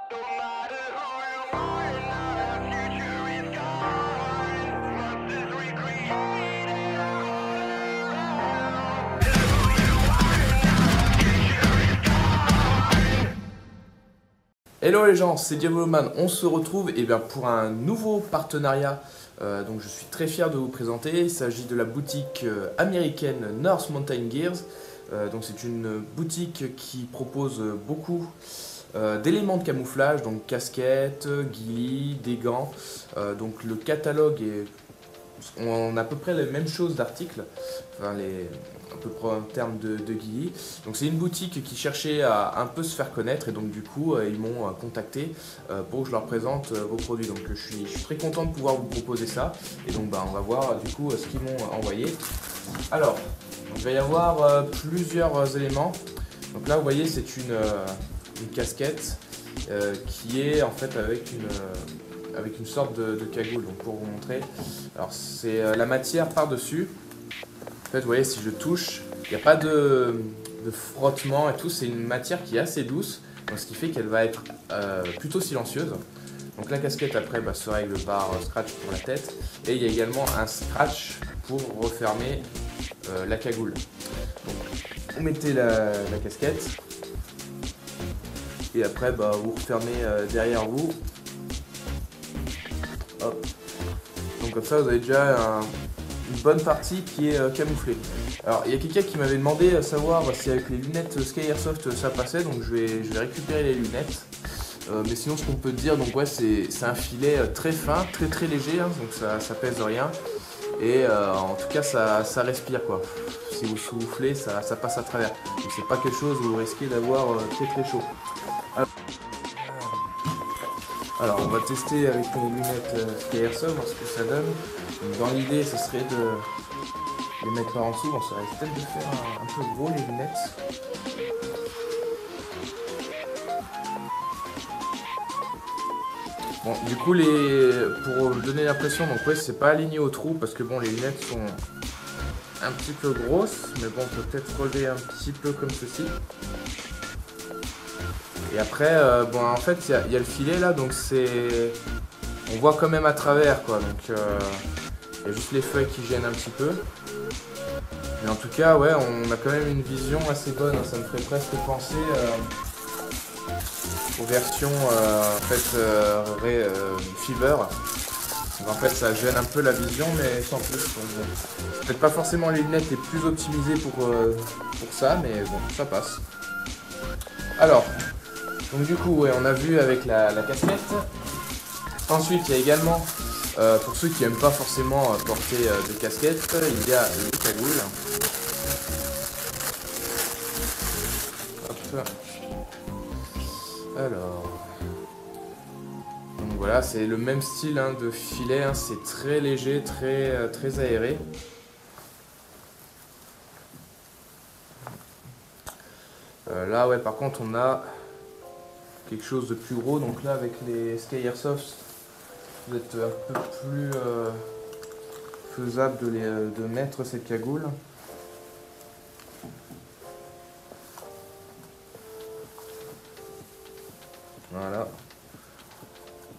Hello les gens, c'est Diaboloman. On se retrouve pour un nouveau partenariat. Donc je suis très fier de vous présenter. Il s'agit de la boutique américaine North Mountain Gears. Donc c'est une boutique qui propose beaucoup d'éléments de camouflage, donc casquettes, ghillie, des gants. Donc le catalogue est... On a à peu près les mêmes choses d'articles, à peu près en termes de ghillie. Donc c'est une boutique qui cherchait à un peu se faire connaître et donc du coup ils m'ont contacté pour que je leur présente vos produits. Donc je suis très content de pouvoir vous proposer ça et donc on va voir du coup ce qu'ils m'ont envoyé. Alors il va y avoir plusieurs éléments. Donc là vous voyez c'est une casquette qui est en fait avec une sorte de cagoule. Donc pour vous montrer, alors c'est la matière par dessus. En fait, vous voyez, si je touche, il n'y a pas de frottement et tout. C'est une matière qui est assez douce, donc ce qui fait qu'elle va être plutôt silencieuse. Donc la casquette après se règle par scratch pour la tête. Et il y a également un scratch pour refermer la cagoule. Donc vous mettez la casquette. Et après vous refermez derrière vous. Hop. Donc comme ça vous avez déjà une bonne partie qui est camouflée. Alors il y a quelqu'un qui m'avait demandé à savoir si avec les lunettes Sky Airsoft ça passait, donc je vais récupérer les lunettes. Mais sinon ce qu'on peut dire, donc ouais c'est un filet très fin, très léger, hein, donc ça pèse rien. Et en tout cas ça respire quoi. Si vous soufflez ça passe à travers. Donc c'est pas quelque chose où vous risquez d'avoir très chaud. Alors on va tester avec les lunettes Sky Airsoft, voir ce que ça donne. Donc, dans l'idée ce serait de les mettre par en dessous, ça risque peut-être de faire un peu gros les lunettes. Bon du coup pour donner l'impression, donc ouais c'est pas aligné au trou parce que bon les lunettes sont un petit peu grosses, mais bon on peut peut-être relever un petit peu comme ceci. Et après, en fait, il y a le filet là, donc on voit quand même à travers quoi. Donc il y a juste les feuilles qui gênent un petit peu. Mais en tout cas, ouais, on a quand même une vision assez bonne. Ça me ferait presque penser aux versions Fever. Donc en fait, ça gêne un peu la vision, mais sans plus. Peut-être pas forcément les lunettes les plus optimisées pour ça, mais bon, ça passe. Alors. Donc du coup, ouais, on a vu avec la casquette. Ensuite, il y a également, pour ceux qui n'aiment pas forcément porter de casquette, il y a le cagoule. Hop. Alors. Donc voilà, c'est le même style de filet, c'est très léger, très aéré. Là, ouais, par contre, on a quelque chose de plus gros, donc là avec les Sky Airsoft vous êtes un peu plus faisable de mettre cette cagoule. Voilà,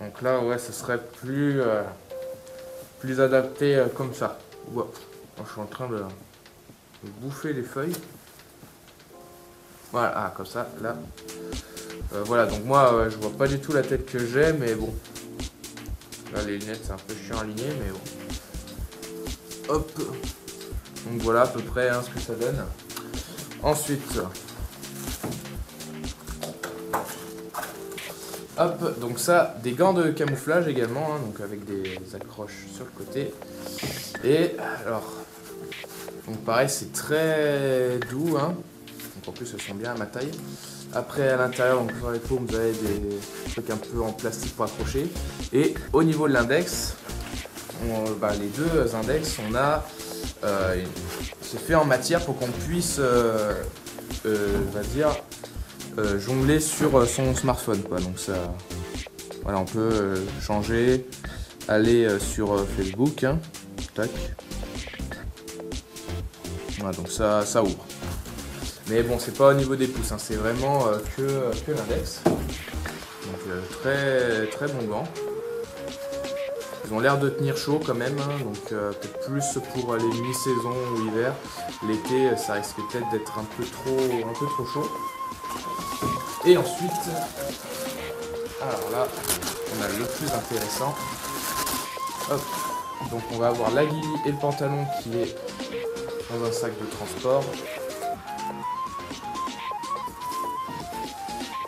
donc là ouais ce serait plus adapté comme ça. Wow. Je suis en train de bouffer les feuilles. Voilà, comme ça là. Voilà, donc moi je vois pas du tout la tête que j'ai, mais bon. Là les lunettes c'est un peu chiant à aligner, mais bon. Hop. Donc voilà à peu près ce que ça donne. Ensuite. Hop, donc ça, des gants de camouflage également, donc avec des accroches sur le côté. Et alors, donc pareil c'est très doux, donc en plus elles sont bien à ma taille. Après à l'intérieur, donc sur les paumes, vous avez des trucs un peu en plastique pour accrocher. Et au niveau de l'index, les deux index, on a c'est fait en matière pour qu'on puisse, on va dire, jongler sur son smartphone quoi. Donc ça, voilà, on peut changer, aller sur Facebook, tac. Voilà, donc ça ouvre. Mais bon, c'est pas au niveau des pouces, c'est vraiment que l'index. Donc très bon gant. Ils ont l'air de tenir chaud quand même, hein, donc peut-être plus pour les mi-saison ou hiver. L'été, ça risque peut-être d'être un peu trop chaud. Et ensuite, alors là, on a le plus intéressant. Hop. Donc on va avoir la guilie et le pantalon qui est dans un sac de transport.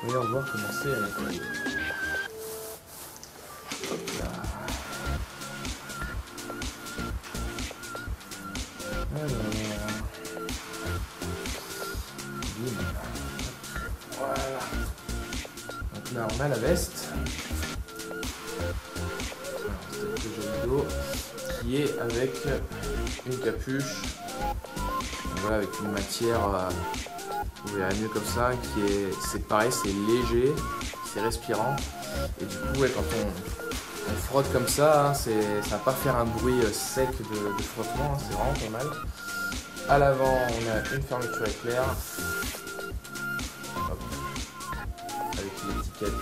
Voyons voir comment c'est à l'intérieur. Hop là. Voilà. Donc là on a la veste. Alors, c'est le joli dos qui est avec une capuche. Donc, voilà, avec une matière, vous verrez mieux comme ça, c'est pareil, c'est léger, c'est respirant. Et du coup, ouais, quand on frotte comme ça, hein, ça va pas faire un bruit sec de frottement, hein, c'est vraiment pas mal. À l'avant, on a une fermeture éclair. Hop. Avec l'étiquette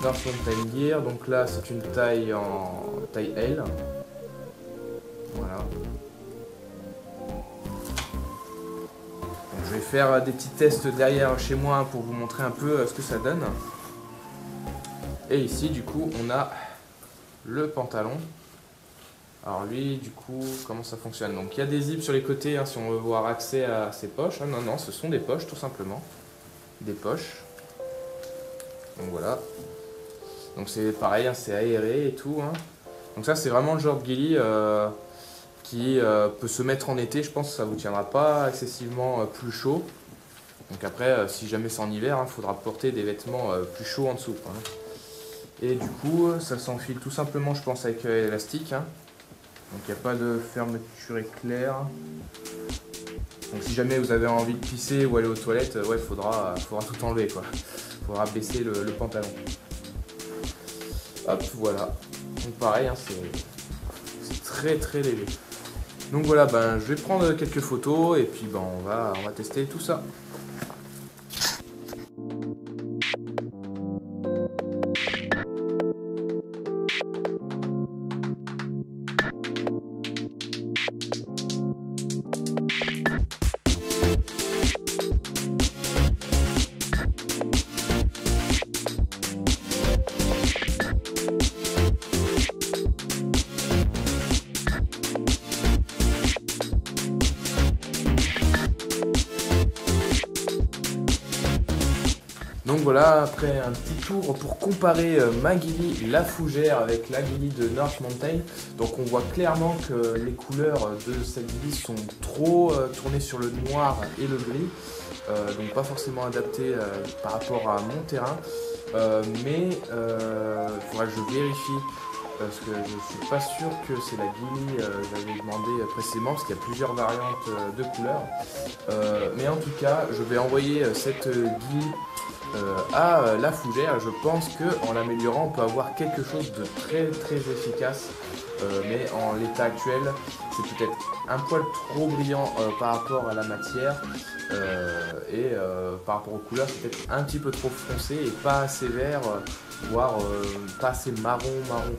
North Mountain Gear. Donc là, c'est une taille en taille L. Voilà. Donc, je vais faire des petits tests derrière chez moi pour vous montrer un peu ce que ça donne. Et ici, du coup, on a le pantalon. Alors lui, du coup, comment ça fonctionne? Donc il y a des zips sur les côtés, hein, si on veut avoir accès à ces poches. Ah, non, ce sont des poches, tout simplement. Des poches. Donc voilà. Donc c'est pareil, hein, c'est aéré et tout. Hein. Donc ça, c'est vraiment le genre de ghillie qui peut se mettre en été. Je pense que ça ne vous tiendra pas excessivement plus chaud. Donc après, si jamais c'est en hiver, il faudra porter des vêtements plus chauds en dessous. Hein. Et du coup, ça s'enfile tout simplement, je pense, avec l'élastique. Hein. Donc il n'y a pas de fermeture éclair. Donc si jamais vous avez envie de pisser ou aller aux toilettes, ouais, faudra tout enlever quoi. Faudra baisser le pantalon. Hop, voilà. Donc pareil, hein, c'est très léger. Donc voilà, ben, je vais prendre quelques photos et puis ben, on va tester tout ça. Donc voilà, après un petit tour pour comparer ma ghillie La Fougère avec la ghillie de North Mountain. Donc on voit clairement que les couleurs de cette ghillie sont trop tournées sur le noir et le gris. Donc pas forcément adaptées par rapport à mon terrain. Mais il faudra que je vérifie parce que je suis pas sûr que c'est la ghillie que j'avais demandé précédemment parce qu'il y a plusieurs variantes de couleurs. Mais en tout cas, je vais envoyer cette ghillie à La Fougère. Je pense qu'en l'améliorant, on peut avoir quelque chose de très efficace. Mais en l'état actuel, c'est peut-être un poil trop brillant par rapport à la matière et par rapport aux couleurs, c'est peut-être un petit peu trop foncé et pas assez vert, voire pas assez marron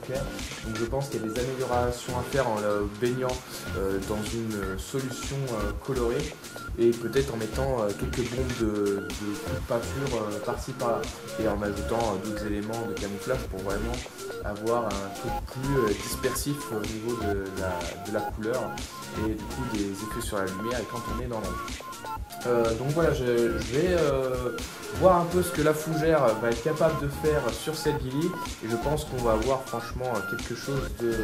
clair. Donc je pense qu'il y a des améliorations à faire en le baignant dans une solution colorée et peut-être en mettant quelques bombes de peinture par-ci par-là et en ajoutant d'autres éléments de camouflage pour vraiment avoir un truc plus dispersif au niveau de la couleur et du coup des effets sur la lumière et quand on est dans l'ombre. Donc voilà, je vais voir un peu ce que La Fougère va être capable de faire sur cette ghillie et je pense qu'on va avoir franchement quelque chose de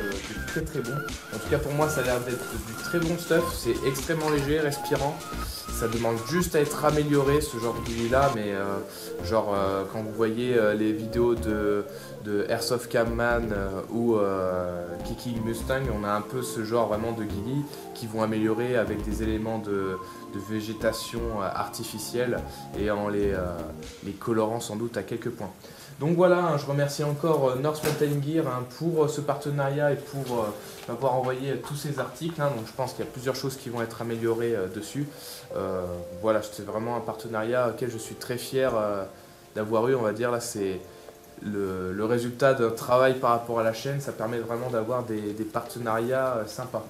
très bon. En tout cas pour moi ça a l'air d'être du très bon stuff, c'est extrêmement léger, respirant. Ça demande juste à être amélioré ce genre de ghillie là, mais quand vous voyez les vidéos de Airsoft Camman ou Kicking Mustang, on a un peu ce genre vraiment de ghillie qui vont améliorer avec des éléments de végétation artificielle et en les colorant sans doute à quelques points. Donc voilà, je remercie encore North Mountain Gear pour ce partenariat et pour m'avoir envoyé tous ces articles. Donc je pense qu'il y a plusieurs choses qui vont être améliorées dessus. Voilà, c'est vraiment un partenariat auquel je suis très fier d'avoir eu, on va dire, là c'est le résultat d'un travail par rapport à la chaîne. Ça permet vraiment d'avoir des partenariats sympas.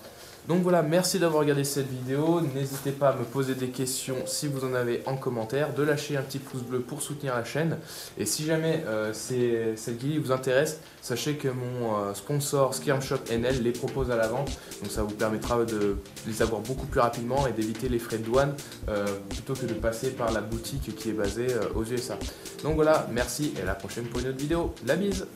Donc voilà, merci d'avoir regardé cette vidéo. N'hésitez pas à me poser des questions si vous en avez en commentaire, de lâcher un petit pouce bleu pour soutenir la chaîne. Et si jamais cette guillemette vous intéresse, sachez que mon sponsor Skirm Shop NL les propose à la vente. Donc ça vous permettra de les avoir beaucoup plus rapidement et d'éviter les frais de douane plutôt que de passer par la boutique qui est basée aux USA. Donc voilà, merci et à la prochaine pour une autre vidéo. La bise!